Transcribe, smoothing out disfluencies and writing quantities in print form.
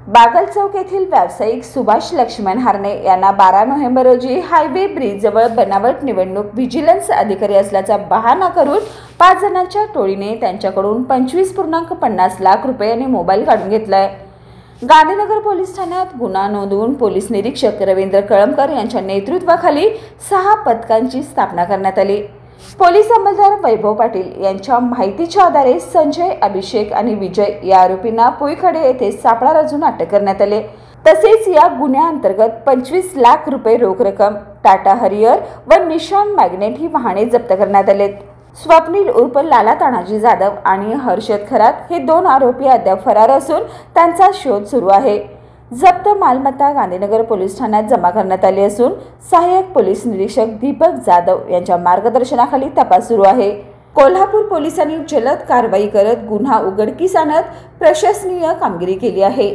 बागल चौक येथील व्यावसायिक सुभाष लक्ष्मण हारणे यांना 12 नोव्हेंबर रोजी हायवे ब्रिज जवळ बनावट निवडणूक व्हिजिलन्स अधिकारी असल्याचा बहाणा करून 5 जणांच्या टोळीने त्यांच्याकडून 25.50 लाख रुपये आणि मोबाईल काढून घेतलाय। गांधीनगर पोलीस ठाण्यात गुन्हा नोंदवून पोलीस निरीक्षक रवींद्र कळमकर यांच्या नेतृत्वाखाली 6 पथकांची स्थापना करण्यात आली। पोलीस अंमलदार वैभव पाटील यांच्या माहितीच्या आधारे संजय, अभिषेक आणि विजय या आरोपींना पुईखडे येथे सापळा रचून अटक करण्यात आले। तसेच या गुन्ह्याअंतर्गत 25 लाख रुपये रोख रक्कम, टाटा हरियर व निशान मॅग्नेट ही वाहने जप्त करण्यात आलेत। स्वप्नील उर्फ लाला तानाजी जाधव आणि हर्षद खरात हे 2 आरोपी अद्याप फरार असून त्यांचा शोध सुरू आहे। जप्त मालमत्ता गांधीनगर पोलीस ठाण्यात जमा करण्यात आली असून सहाय्यक पोलीस निरीक्षक दीपक जाधव यांच्या मार्गदर्शनाखाली तपास सुरू आहे। कोल्हापूर पोलिसांनी जलद कारवाई करत गुन्हा उघडकीस आणत प्रशासकीय कामगिरी केली आहे।